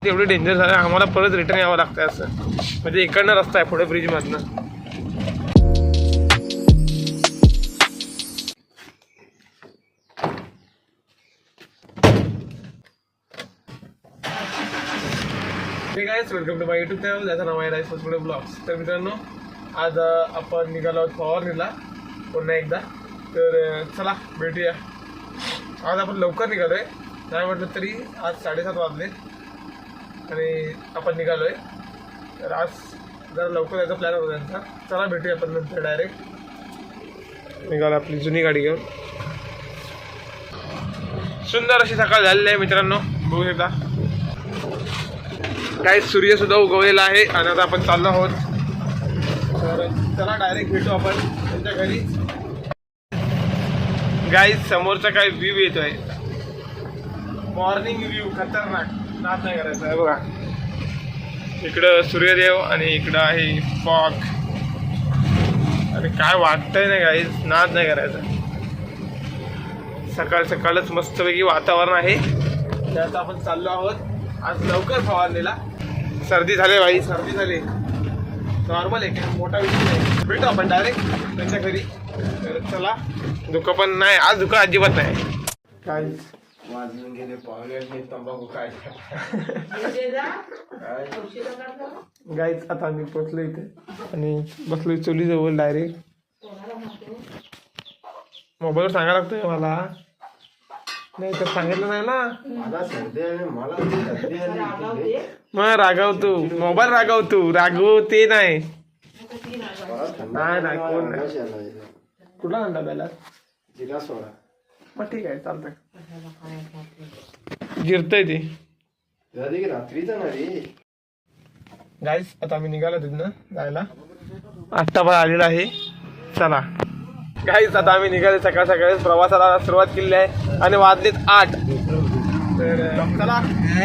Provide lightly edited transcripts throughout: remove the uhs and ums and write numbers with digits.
एवढी डेंजर झालं आम्हाला परत रिटर्न यावं लागतं असं म्हणजे इकडनं रस्ता आहे पुढे ब्रिजमधनं. Welcome to my YouTube channel, ज्याचं नाव आहे राईस पुढे ब्लॉग्स. तर मित्रांनो, आज आपण निघालो आहोत फवारणीला पुन्हा एकदा. तर चला भेटूया. आज आपण लवकर निघालोय, नाही म्हटलं तरी आज 7:30 वाजले आणि आपण निघालोय. तर आज जरा लवकर यायचा प्लॅन होता त्यांचा. चला भेटूया आपण नंतर. डायरेक्ट निघालो आपली जुनी गाडी घेऊन. सुंदर अशी सकाळ झालेली आहे मित्रांनो, बघू शकता. काही सूर्य सुद्धा उगवलेला आहे आणि आता आपण चाललो आहोत. तर चला डायरेक्ट भेटू आपण त्यांच्या घरी. गाईज समोरचा काय व्ह्यू येतोय, मॉर्निंग व्ह्यू खतरनाक. नाद नाही करायचा आहे बघा. इकडं सूर्यदेव आणि इकडं आहे फॉग. आणि काय वाटतंय ना गाईज, नाद नाही करायचा. सकाळ सकाळच मस्तपैकी वातावरण आहे. त्यात आपण चाललो आहोत आज लवकर फवारणीला. सर्दी झाली भाई, सर्दी झाली. नॉर्मल आहे, काही मोठा विषय नाही. भेटू आपण डायरेक्ट त्यांच्या घरी. तर चला. धुकं पण नाही आज, धुकं अजिबात नाही. काय वाजून गेले पावले तंबाखू काय गाईच. आता आम्ही पोचलो इथे आणि बसलो चुलीजवळ डायरेक्ट. मोबाईलवर सांगायला लागतोय मला, नाही तर सांगितलं नाही ना. मग रागवतो, मोबाईल रागवतो, रागव ते नाही. नाही कोण नाही. कुठला अंडा द्यायला जिरा सोडा. मग ठीक आहे, चालतंय. गिरतंय ते रात्रीचा नाही. गाईस आता आम्ही निघालो तिथनं जायला. 8 आलेला आहे. चला गाईस आता आम्ही निघाले. सकाळ सकाळी प्रवासाला सुरुवात केली आहे आणि वाजलेत 8. तर चला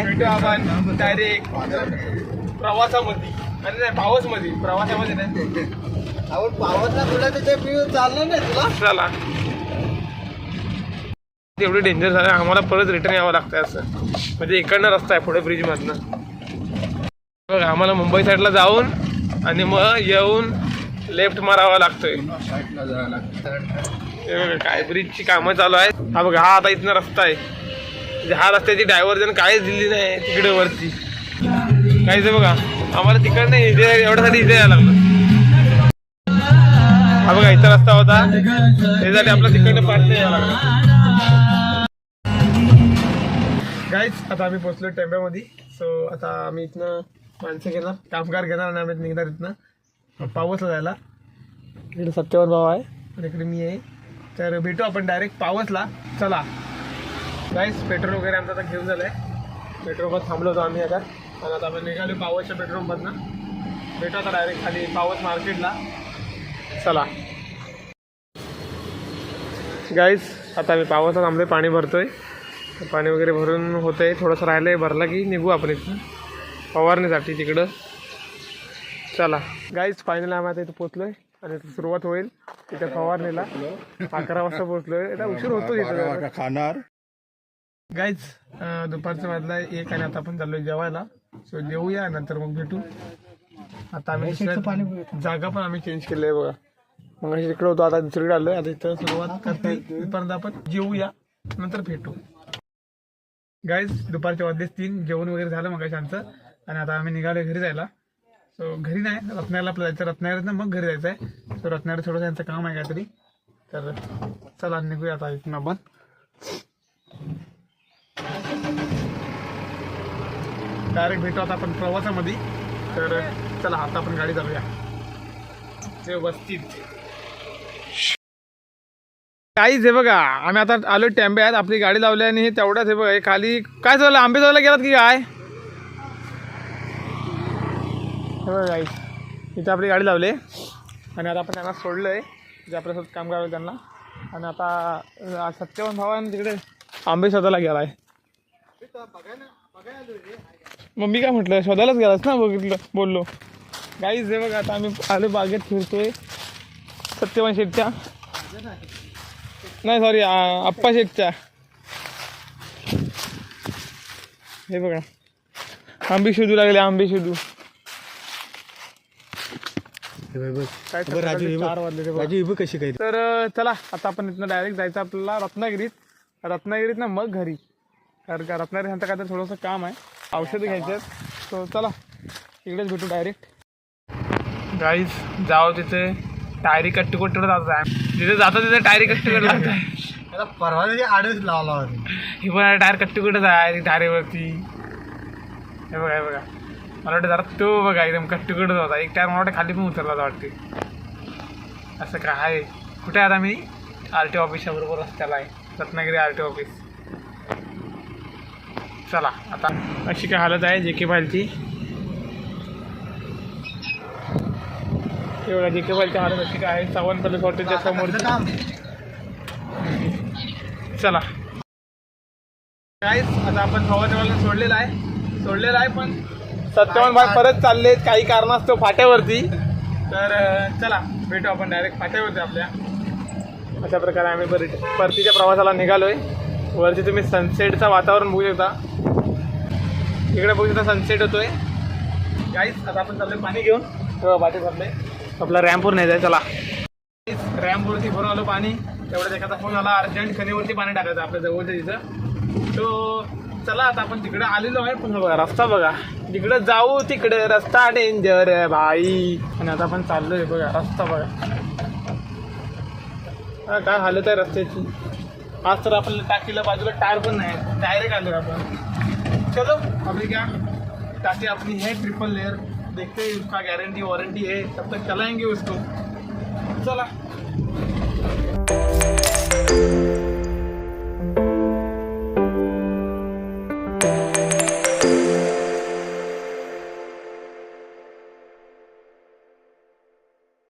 भेटू आपण डायरेक्ट प्रवासामध्ये. आणि नाही पावसमध्ये, प्रवासामध्ये नाही. आपण पावसला तुला त्याच्या पिऊ चाललं नाही तुला. चला. एवढी डेंजर झालं आम्हाला परत रिटर्न यावं लागतं असं म्हणजे इकडनं रस्ता आहे पुढे ब्रिजमधनं. बघा आम्हाला मुंबई साईडला जाऊन आणि मग येऊन लेफ्ट मारावा लागतोय. बघा काय ब्रिजची कामं चालू आहेत. हा बघा, हा आता इथनं रस्ता आहे. म्हणजे हा रस्त्याची डायव्हर्जन काहीच दिली नाही तिकडे वरती. काहीच बघा आम्हाला तिकडनं इथे एवढ्यासाठी इथे यायला लागलं. हा बघा इथं रस्ता होता, त्यासाठी आपला तिकडनं पाठ यायला लागला. गाईज आता आम्ही पोचलो टेम्प्यामध्ये. सो आता आम्ही इथनं माणसं घेणार, कामगार घेणार आणि आम्ही निघणार इथनं पावसला जायला. इकडे 57 भाव आहे आणि इकडे मी आहे. तर भेटू आपण डायरेक्ट पावसला. चला गाईज, पेट्रोल वगैरे आमचं आता घेऊन झालं आहे. पेट्रोलवर थांबलो होतो आम्ही आता आणि आता आपण निघालो पावसच्या पेट्रोलमधनं. भेटू आता डायरेक्ट खाली पावस मार्केटला. चला गाईज आता आम्ही पावसात थांबलोय, पाणी भरतोय. पाणी वगैरे भरून होतं आहे, थोडंसं राहिलं आहे, भरलं की निघू आपण इथून फवारणीसाठी तिकडं. चला गाईज फायनल आम्ही आता इथं पोचलो आहे आणि सुरुवात होईल तिथे फवारणीला. 11 वाजता पोचलो आहे. आता उशीर होतो तिथं खाणार. गाईज दुपारचं वाजला 1 आणि आता आपण चाललो जेवायला. सो जेवूया नंतर मग भेटू. आता आम्ही जागा पण आम्ही चेंज केली आहे बघा. मग इकडे होतो, आता दुसरीकडे आलो आहे. आता इथं सुरुवात करता इथपर्यंत आपण जेवूया, नंतर भेटू. गाईज दुपारचे वाजले 3. जेवण वगैरे झालं मग आमचं आणि आता आम्ही निघालो घरी जायला. सो घरी नाही, रत्नागिरीला आपलं जायचं. रत्नागिरीत मग घरी जायचं आहे. सो रत्नागिरी थोडंसं यांचं काम आहे काहीतरी. तर चला निघूया आता इथून आपण. डायरेक्ट भेटू आता आपण प्रवासामध्ये. तर चला आता आपण गाडी चालूया व्यवस्थित. काहीच हे बघा, आम्ही आता आलो टेम्प्यात. आपली गाडी लावली आणि हे तेवढ्याच हे बघा. हे खाली काय चाललं, आंबे चालला गेलात की काय? हे बघा गाईस, इथे आपली गाडी लावली आणि आता आपण त्यांना सोडलं आहे जे आपल्यासोबत काम करावं त्यांना. आणि आता 57 भावाने तिकडे आंबे शोधायला गेला आहे. मग मी काय म्हटलं, शोधायलाच गेलास ना, बघितलं बोललो. गाईस हे बघा आता आम्ही आलो बागेत फिरतोय. 57 शेटच्या नाही, सॉरी आप्पा शेटच्या. हे बघा आंबे शोधू लागले, आंबे शोधू. काय राजू, हे बघ. 4 वाजले ते बघ. राजू, हे कशी काय? तर चला आता आपण इथनं डायरेक्ट जायचं आपल्याला रत्नागिरीत ना मग घरी. कारण का रत्नागिरी नंतर काय तर थोडंसं काम आहे, औषधं घ्यायचे आहेत. सो चला इकडेच भेटू डायरेक्ट. गाईज जाओ तिथे टायरी कट्टुकट्टूवर जात आहे. जिथे जातो तिथे टायरी कट्टुकट लागत आहे. परवा आडच लावला होती. ही पण टायर कट्टुकटच आहे धारेवरती. हे बघा, हे बघा. मला वाटतं जरा तो बघा एकदम कट्टुकटच होता. एक टायर मला वाटतं खाली पण उतरला होता वाटते. असं काय आहे. कुठे आहे आता मी? RTO ऑफिसच्या बरोबर रस्त्याला आहे, रत्नागिरी RTO ऑफिस. चला आता अशी काय हालत आहे JK फाईलची. एवढा JK फाईलची हालत अशी काय आहे. सावंतवाडी हॉटेलच्या समोर. चला काहीच आता आपण हवादेवाला सोडलेला आहे पण सत्यवान भाई परत चाललेत काही कारणास्तव फाट्यावरती. तर चला भेटू आपण डायरेक्ट फाट्यावरती आपल्या. अशा प्रकारे आम्ही परतीच्या प्रवासाला निघालोय. वरती तुम्ही सनसेटचं वातावरण बघू शकता. इकडे बघू शकता सनसेट होतोय. काहीच आता आपण चाललोय पाणी घेऊन. पाठी चाललंय आपला रॅम्पवर नाही जाय. चला रॅम्पवरती भरून आलो पाणी. तेवढ्यात एखादा फोन आला अर्जंट खणीवरती पाणी टाकायचं आपल्या जवळच्या तिथं. तो चला आता आपण तिकडे आलेलो आहे. पण बघा रस्ता बघा, तिकडे जाऊ तिकडे रस्ता डेंजर भाई. आणि आता आपण चाललोय बघा रस्ता बघा. काय हालत आहे रस्त्याची. आज तर आपल्याला टाकीला बाजूला टायर पण नाही, डायरेक्ट आलो आपण. चलो अभी क्या टाकी अपनी है ट्रिपल लेयर. देखते हैं उसका गारंटी वारंटी है, तब तक चलाएंगे उसको. चला